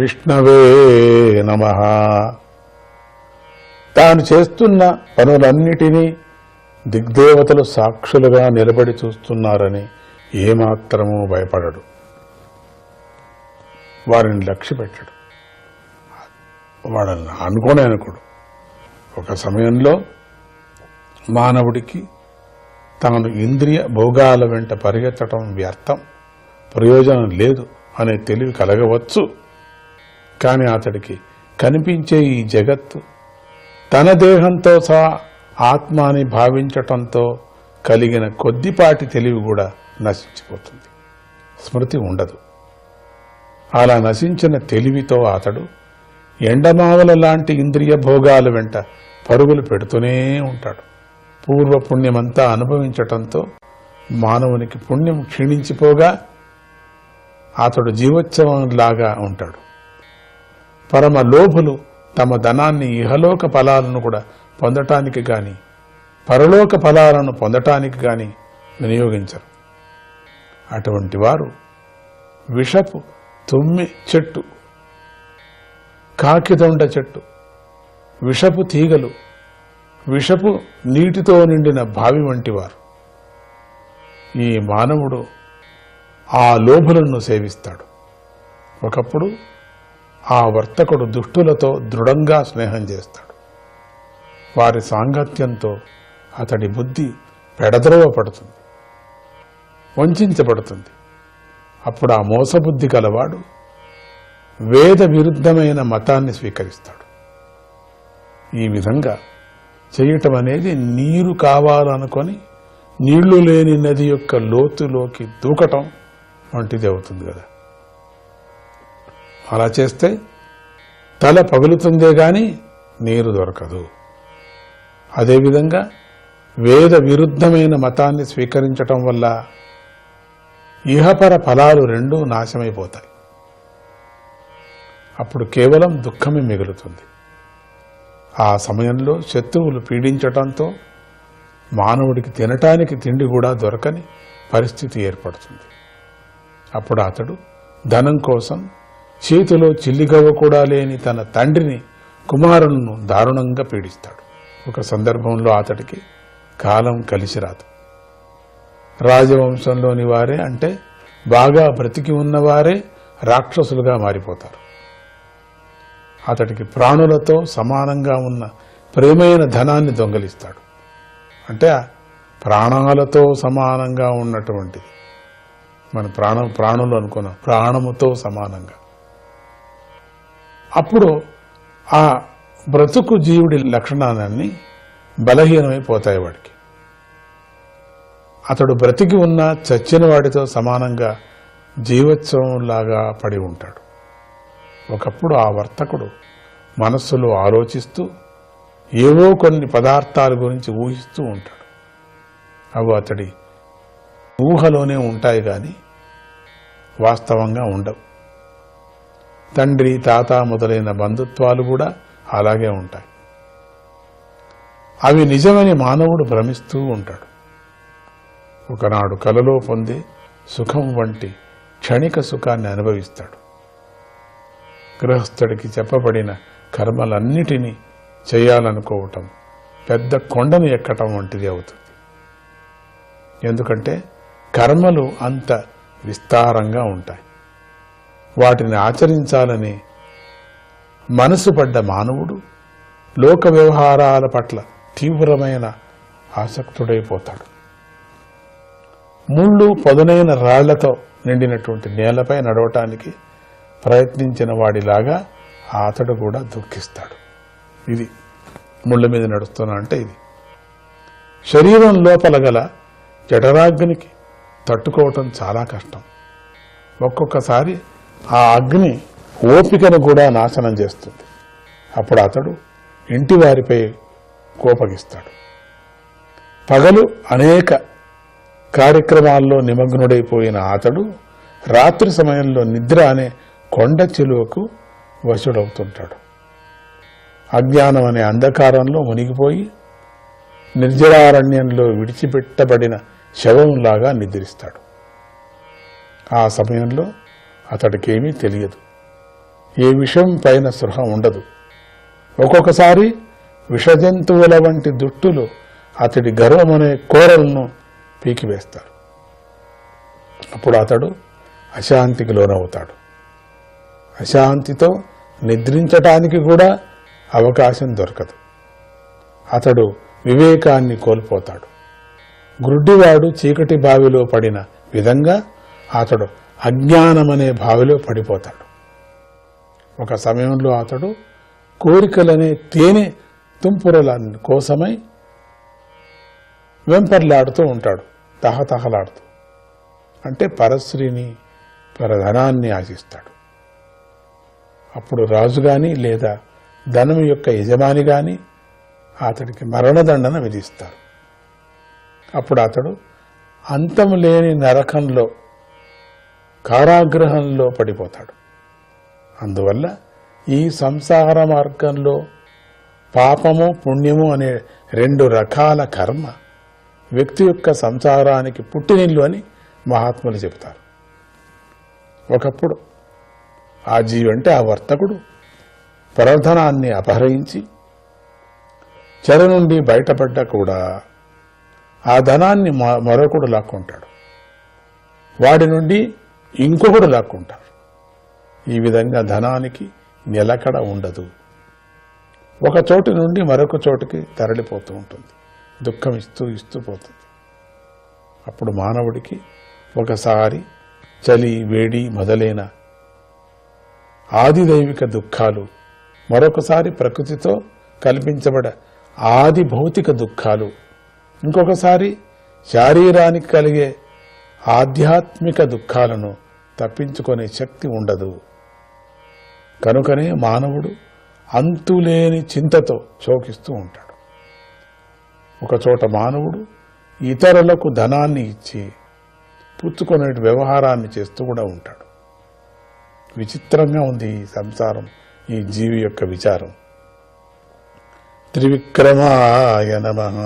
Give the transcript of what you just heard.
విష్ణవే నమః. తాను చేస్తున్న పనులన్నిటినీ దిగ్దేవతలు సాక్షులుగా నిలబడి చూస్తున్నారని ఏమాత్రమూ భయపడడు. వారిని లక్ష్య పెట్టడు, వాళ్ళని అనుకోడు. ఒక సమయంలో మానవుడికి తాను ఇంద్రియ భోగాల వెంట పరిగెత్తడం వ్యర్థం, ప్రయోజనం లేదు అనే తెలివి కలగవచ్చు. కానీ అతడికి కనిపించే ఈ జగత్తు తన దేహంతో సహా ఆత్మ అని భావించటంతో కలిగిన కొద్దిపాటి తెలివి కూడా నశించిపోతుంది, స్మృతి ఉండదు. అలా నశించిన తెలివితో అతడు ఎండమావల లాంటి ఇంద్రియ భోగాల వెంట పరుగులు పెడుతూనే ఉంటాడు. పూర్వపుణ్యమంతా అనుభవించటంతో మానవునికి పుణ్యం క్షీణించిపోగా అతడు జీవోత్సవంలాగా ఉంటాడు. పరమ లోభులు తమ ధనాన్ని ఇహలోక ఫలాలను కూడా పొందటానికి గాని పరలోక ఫలాలను పొందటానికి గాని వినియోగించరు. అటువంటి వారు విషపు తుమ్మి చెట్టు, కాకిదొండ చెట్టు, విషపు తీగలు, విషపు నీటితో నిండిన బావి వంటి వారు. ఈ మానవుడు ఆ లోభులను సేవిస్తాడు. ఒకప్పుడు ఆ వర్తకుడు దుష్టులతో దృఢంగా స్నేహం చేస్తాడు. వారి సాంగత్యంతో అతడి బుద్ధి పెడద్రోవ పడుతుంది, వంచబడుతుంది. అప్పుడు ఆ మోసబుద్ధి గలవాడు వేద విరుద్ధమైన మతాన్ని స్వీకరిస్తాడు. ఈ విధంగా చేయటం అనేది నీరు కావాలనుకొని నీళ్లు లేని నది యొక్క లోతులోకి దూకటం వంటిది అవుతుంది కదా. అలా చేస్తే తల పగులుతుందే గాని నీరు దొరకదు. అదేవిధంగా వేద విరుద్ధమైన మతాన్ని స్వీకరించటం వల్ల ఇహపర ఫలాలు రెండూ నాశమైపోతాయి. అప్పుడు కేవలం దుఃఖమే మిగులుతుంది. ఆ సమయంలో శత్రువులు పీడించటంతో మానవుడికి తినటానికి తిండి కూడా దొరకని పరిస్థితి ఏర్పడుతుంది. అప్పుడు అతడు ధనం కోసం చేతిలో చిల్లిగవ్వ కూడా లేని తన తండ్రిని, కుమారులను దారుణంగా పీడిస్తాడు. ఒక సందర్భంలో అతడికి కాలం కలిసి రాదు. రాజవంశంలోని వారే, అంటే బాగా బ్రతికి ఉన్నవారే రాక్షసులుగా మారిపోతారు. అతడికి ప్రాణులతో సమానంగా ఉన్న ప్రేమైన ధనాన్ని దొంగలిస్తాడు. అంటే ప్రాణాలతో సమానంగా ఉన్నటువంటిది, మన ప్రాణులు అనుకున్నాం, ప్రాణముతో సమానంగా. అప్పుడు ఆ బ్రతుకు జీవుడి లక్షణాలన్నీ బలహీనమైపోతాయి వాడికి. అతడు బ్రతికి ఉన్న చచ్చిన వాడితో సమానంగా జీవోత్సవంలాగా పడి ఉంటాడు. ఒకప్పుడు ఆ వర్తకుడు మనస్సులో ఆలోచిస్తూ ఏవో కొన్ని పదార్థాల గురించి ఊహిస్తూ ఉంటాడు. అవి అతడి ఊహలోనే ఉంటాయి కానీ వాస్తవంగా ఉండవు. తండ్రి, తాత మొదలైన బంధుత్వాలు కూడా అలాగే ఉంటాయి. అవి నిజమని మానవుడు భ్రమిస్తూ ఉంటాడు. ఒకనాడు కలలో పొందే సుఖం వంటి క్షణిక సుఖాన్ని అనుభవిస్తాడు. గృహస్థుడికి చెప్పబడిన కర్మలన్నిటినీ చేయాలనుకోవటం పెద్ద కొండను ఎక్కటం వంటిది అవుతుంది. ఎందుకంటే కర్మలు అంత విస్తారంగా ఉంటాయి. వాటిని ఆచరించాలని మనసు పడ్డ మానవుడు లోక వ్యవహారాల పట్ల తీవ్రమైన ఆసక్తుడైపోతాడు. ముళ్ళు పదునైన రాళ్లతో నిండినటువంటి నేలపై నడవటానికి ప్రయత్నించిన వాడిలాగా అతడు కూడా దుఃఖిస్తాడు. ఇది ముళ్ళ మీద నడుస్తున్నా అంటే ఇది. శరీరం లోపల గల జఠరాగ్నికి తట్టుకోవటం చాలా కష్టం. ఒక్కొక్కసారి ఆ అగ్ని ఓపికను కూడా నాశనం చేస్తుంది. అప్పుడు అతడు ఇంటి వారిపై కోపగిస్తాడు. పగలు అనేక కార్యక్రమాల్లో నిమగ్నుడైపోయిన అతడు రాత్రి సమయంలో నిద్ర అనే కొండ చిలువకు వశుడవుతుంటాడు. అజ్ఞానం అనే అంధకారంలో మునిగిపోయి నిర్జరారణ్యంలో విడిచిపెట్టబడిన శవంలాగా నిద్రిస్తాడు. ఆ సమయంలో అతడికేమీ తెలియదు. ఏ విషయం పైన స్పృహ ఉండదు. ఒక్కొక్కసారి విషజంతువుల వంటి దుట్టులు అతడి గర్వమనే కోరలను పీకివేస్తారు. అప్పుడు అతడు అశాంతికి లోనవుతాడు. అశాంతితో నిద్రించటానికి కూడా అవకాశం దొరకదు. అతడు వివేకాన్ని కోల్పోతాడు. గ్రుడ్డివాడు చీకటి బావిలో పడిన విధంగా అతడు అజ్ఞానమనే బావిలో పడిపోతాడు. ఒక సమయంలో అతడు కోరికలనే తేనె తుంపురల కోసమై వెంపర్లాడుతూ ఉంటాడు, తహతహలాడుతూ. అంటే పరశ్రీని, పరధనాన్ని ఆశిస్తాడు. అప్పుడు రాజు గాని లేదా ధనం యొక్క యజమాని గాని అతడికి మరణదండన విధిస్తారు. అప్పుడు అతడు అంతము లేని నరకంలో, కారాగృహంలో పడిపోతాడు. అందువల్ల ఈ సంసార మార్గంలో పాపము పుణ్యము అనే రెండు రకాల కర్మ వ్యక్తి యొక్క సంసారానికి పుట్టినిల్లు అని మహాత్ములు చెబుతారు. ఒకప్పుడు ఆ జీవి అంటే ఆ వర్తకుడు పరధనాన్ని అపహరించి చెర నుండి బయటపడ్డ కూడా ఆ ధనాన్ని మరొకడు లాక్కుంటాడు, వాడి నుండి ఇంకొకడు లాక్కుంటారు. ఈ విధంగా ధనానికి నిలకడ ఉండదు. ఒక చోటు నుండి మరొక చోటుకి తరలిపోతూ ఉంటుంది, దుఃఖం ఇస్తూ ఇస్తూ పోతుంది. అప్పుడు మానవుడికి ఒకసారి చలి, వేడి మొదలైన ఆదిదైవిక దుఃఖాలు, మరొకసారి ప్రకృతితో కల్పించబడే ఆది భౌతిక దుఃఖాలు, ఇంకొకసారి శారీరానికి కలిగే ఆధ్యాత్మిక దుఃఖాలను తప్పించుకునే శక్తి ఉండదు. కనుకనే మానవుడు అంతులేని చింతతో శోకిస్తూ ఉంటాడు. ఒకచోట మానవుడు ఇతరులకు ధనాన్ని ఇచ్చి పుచ్చుకునే వ్యవహారాన్ని చేస్తూ కూడా ఉంటాడు. విచిత్రంగా ఉంది ఈ సంసారం, ఈ జీవి యొక్క విచారం. త్రివిక్రమాయ నమః.